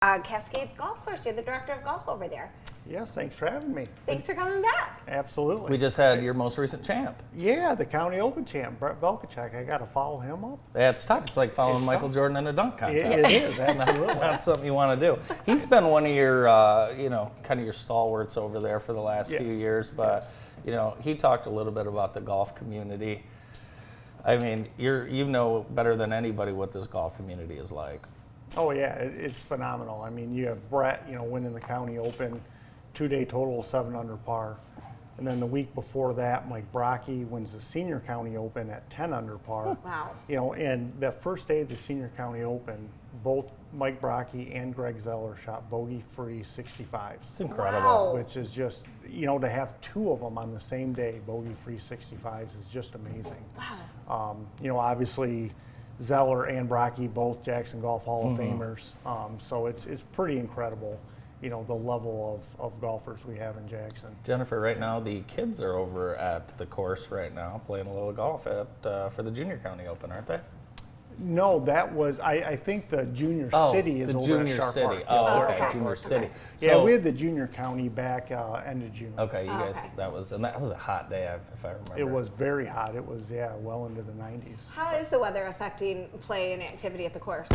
Cascades Golf Course. You're the director of golf over there. Yes, thanks for having me. Thanks for coming back. Absolutely. We just had your most recent champ. Yeah, the county open champ, Brett Belkacek. I got to follow him up. That's tough. It's like following Michael Jordan in a dunk contest. It is, absolutely. Not something you want to do. He's been one of your, kind of your stalwarts over there for the last few years. But, he talked a little bit about the golf community. I mean, you know better than anybody what this golf community is like. Oh, yeah, it's phenomenal. I mean, you have Brett, winning the county open, 2-day total, 7 under par. And then the week before that, Mike Brocky wins the senior county open at 10 under par. Wow. And the first day of the senior county open, both Mike Brocky and Greg Zeller shot bogey-free 65s. It's incredible. Wow. Which is just, to have two of them on the same day, bogey-free 65s, is just amazing. Wow. Obviously, Zeller and Brocky, both Jackson Golf Hall of Famers. So it's pretty incredible, the level of golfers we have in Jackson. Jennifer, right now the kids are over at the course right now playing a little golf for the junior county open, aren't they? No, that was, I think the junior city is the over junior at Sharp city. Park. Oh, okay, Okay. junior city. Okay. Yeah, we had the junior county back end of June. Okay, you guys, Okay. that was a hot day, if I remember. It was very hot. It was, well into the 90s. How is the weather affecting play and activity at the course?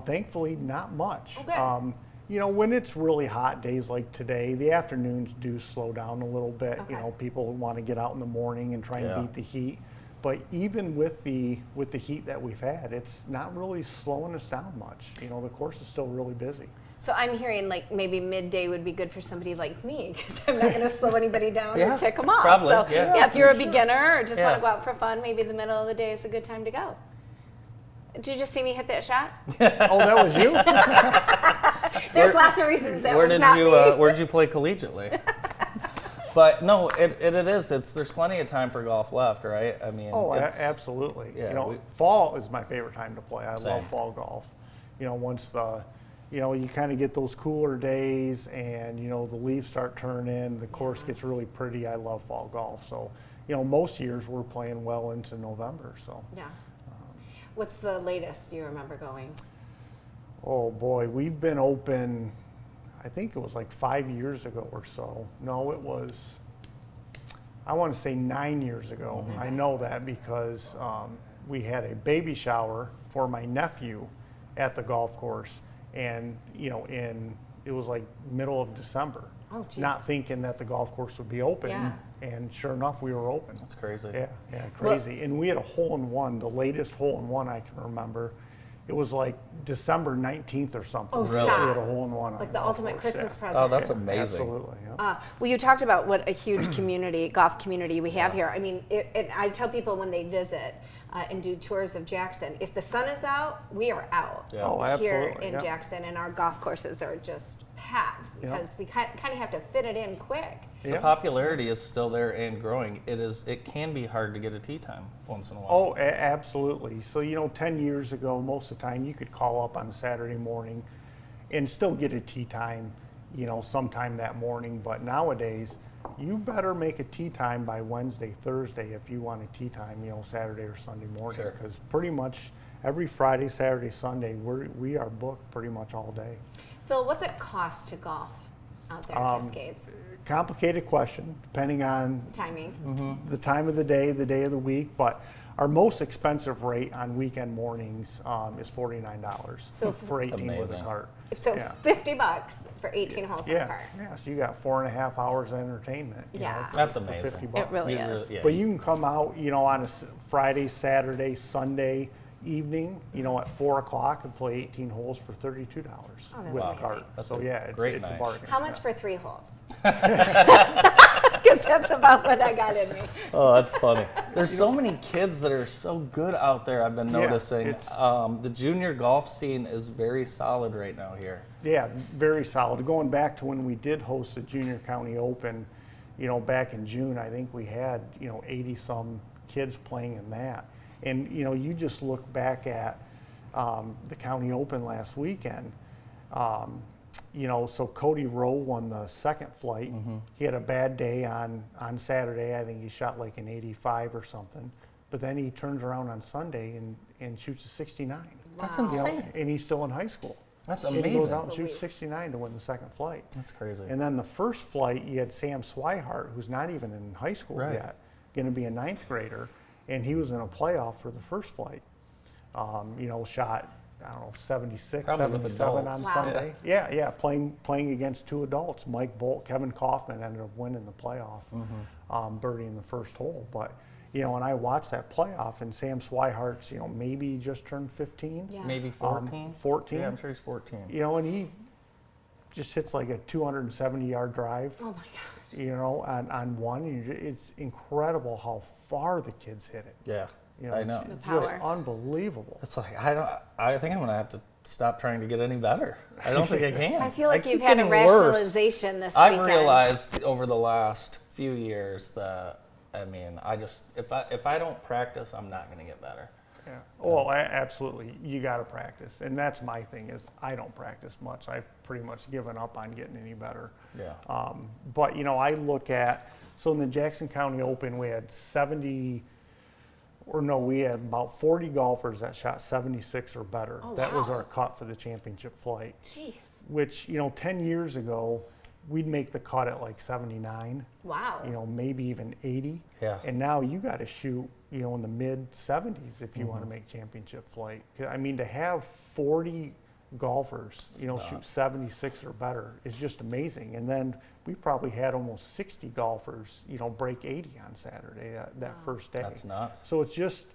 Thankfully, not much. Oh, good. When it's really hot days like today, the afternoons do slow down a little bit. Okay. People want to get out in the morning and try and beat the heat. But even with the heat that we've had, it's not really slowing us down much. The course is still really busy. So I'm hearing like maybe midday would be good for somebody like me because I'm not going to slow anybody down or tick them off. Probably, So yeah. if you're a beginner or just want Yeah. to go out for fun, maybe the middle of the day is a good time to go. Did you just see me hit that shot? Oh, that was you? There's lots of reasons that Where was did not you me. where did you play collegiately? But no, it is. There's plenty of time for golf left, right? I mean, Absolutely. Yeah, fall is my favorite time to play. I Same. love fall golf. Once you kind of get those cooler days and, the leaves start turning, the course gets really pretty. I love fall golf. So, most years we're playing well into November. So. Yeah. What's the latest you remember going? Oh boy, we've been open, I think it was like 5 years ago or so. No, it was, I want to say 9 years ago. I know that because we had a baby shower for my nephew at the golf course, and it was like middle of December. Oh, geez. Not thinking that the golf course would be open, Yeah. and sure enough, we were open. That's crazy. Yeah, crazy. And we had a hole-in-one, the latest hole-in-one I can remember. It was like December 19th or something. Oh, We stop. had a hole-in-one on Like the the golf ultimate course, Christmas yeah. present. Oh, that's amazing. Absolutely, yeah. Well, you talked about what a huge golf community we have here. I mean, I tell people when they visit and do tours of Jackson, if the sun is out, we are out Yeah. Oh, here absolutely, in yeah. Jackson, and our golf courses are just packed Yeah. because we kind of have to fit it in quick. The Yeah. popularity is still there and growing. It can be hard to get a tee time once in a while. Oh, absolutely. So, 10 years ago, most of the time you could call up on Saturday morning and still get a tee time, sometime that morning. But nowadays, you better make a tee time by Wednesday, Thursday if you want a tee time, Saturday or Sunday morning. Sure. Because pretty much every Friday, Saturday, Sunday, we are booked pretty much all day. Phil, what's it cost to golf out there at Cascades? Complicated question, depending on Timing. the time of the day of the week, but our most expensive rate on weekend mornings is $49 So for 18 with a amazing. cart. So Yeah. $50 for 18 holes in a Yeah, cart. yeah. So you got 4.5 hours of entertainment. Yeah. That's for amazing. $50. It really is. Yeah. But you can come out, on a Friday, Saturday, Sunday evening, at 4 o'clock and play 18 holes for $32 Oh, that's with a amazing. cart. That's So a yeah, great it's a night. bargain. How much yeah. for 3 holes? Because that's about what I got in me. Oh, that's funny. There's so many kids that are so good out there, I've been Yeah, noticing. it's- The junior golf scene is very solid right now here. Yeah, very solid. Going back to when we did host the Junior County Open, back in June, I think we had, 80 some kids playing in that. And, you just look back at the County Open last weekend. So Cody Rowe won the second flight. He had a bad day on Saturday. I think he shot like an 85 or something. But then he turns around on Sunday and shoots a 69. That's Wow. insane. And he's still in high school. That's And he goes amazing. out and shoots 69 to win the second flight. That's crazy. And then the first flight, you had Sam Swihart, who's not even in high school Right. yet, going to be a ninth grader, and he was in a playoff for the first flight. Shot, I don't know, 76, Probably with 77 on adults. Wow. Sunday. Yeah, playing against two adults. Mike Bolt, Kevin Kaufman ended up winning the playoff, birdieing the first hole. But, and I watched that playoff, and Sam Swihart's, maybe he just turned 15. Yeah. Maybe 14? 14. Yeah, I'm sure he's 14. And he just hits like a 270-yard drive. Oh my gosh. On one. It's incredible how far the kids hit it. Yeah, I know. The It's power. just unbelievable. It's like, I think I'm going to have to stop trying to get any better. I don't think I can. I feel like keep you've had a getting worse. rationalization this I've weekend. realized over the last few years that, if I don't practice, I'm not going to get better. Yeah. Well, absolutely. You got to practice, and that's my thing. Is I don't practice much. I've pretty much given up on getting any better. Yeah. But I look at in the Jackson County Open, we had we had about 40 golfers that shot 76 or better. Oh, that was wow. our cut for the championship flight. Jeez. Which 10 years ago, we'd make the cut at like 79. Wow. Maybe even 80. Yeah. And now you got to shoot, in the mid 70s if you want to make championship flight. To have 40 golfers, shoot 76 or better is just amazing. And then we probably had almost 60 golfers, break 80 on Saturday that first day. That's nuts. So it's just,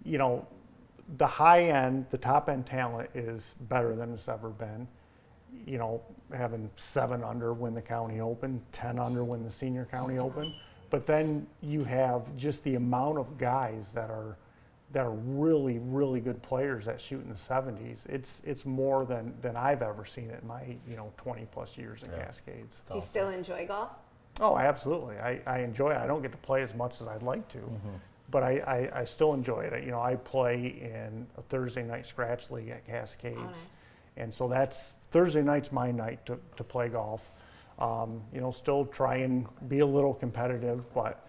the high end, the top end talent is better than it's ever been. Having 7 under win the county open, 10 under win the senior county open. But then you have just the amount of guys that are really, really good players that shoot in the 70s. It's more than I've ever seen it in my 20 plus years at Cascades. Do you still enjoy golf? Oh, absolutely. I enjoy it. I don't get to play as much as I'd like to, but I still enjoy it. I play in a Thursday night scratch league at Cascades. Oh, nice. And so that's Thursday night's my night to play golf. Still try and be a little competitive, but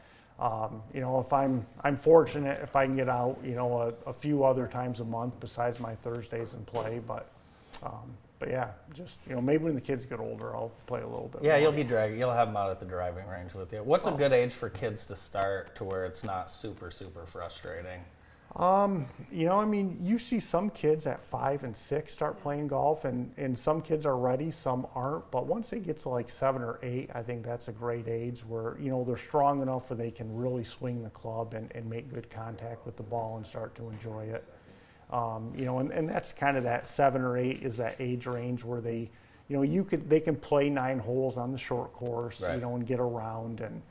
if I'm fortunate if I can get out, a few other times a month besides my Thursdays and play. But yeah, just maybe when the kids get older, I'll play a little bit. Yeah, more. You'll have them out at the driving range with you. What's a good age for kids to start to where it's not super, super frustrating? You see some kids at 5 and 6 start playing golf, and some kids are ready, some aren't. But once they get to like 7 or 8, I think that's a great age where, they're strong enough where they can really swing the club and make good contact with the ball and start to enjoy it. And that's kind of that 7 or 8 is that age range where they, they can play 9 holes on the short course, Right. And get around. And,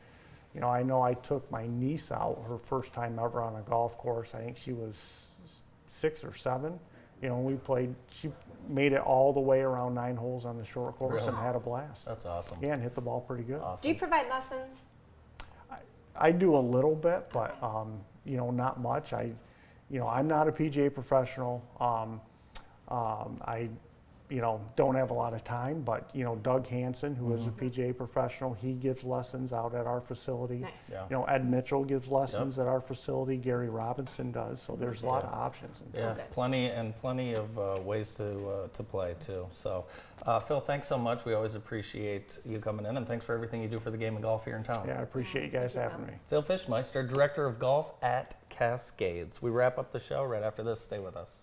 I know I took my niece out her first time ever on a golf course. I think she was 6 or 7. We played, she made it all the way around 9 holes on the short course and Really? had a blast. That's awesome. Yeah, and hit the ball pretty good. Awesome. Do you provide lessons? I do a little bit, but, not much. I'm not a PGA professional. I don't have a lot of time, but, Doug Hansen, who is a PGA professional, he gives lessons out at our facility. Nice. Yeah. Ed Mitchell gives lessons at our facility. Gary Robinson does. So there's a lot of options. Yeah, Okay. plenty of ways to play too. So, Phil, thanks so much. We always appreciate you coming in, and thanks for everything you do for the game of golf here in town. Yeah, I appreciate you guys having me. Phil Fischmeister, Director of Golf at Cascades. We wrap up the show right after this. Stay with us.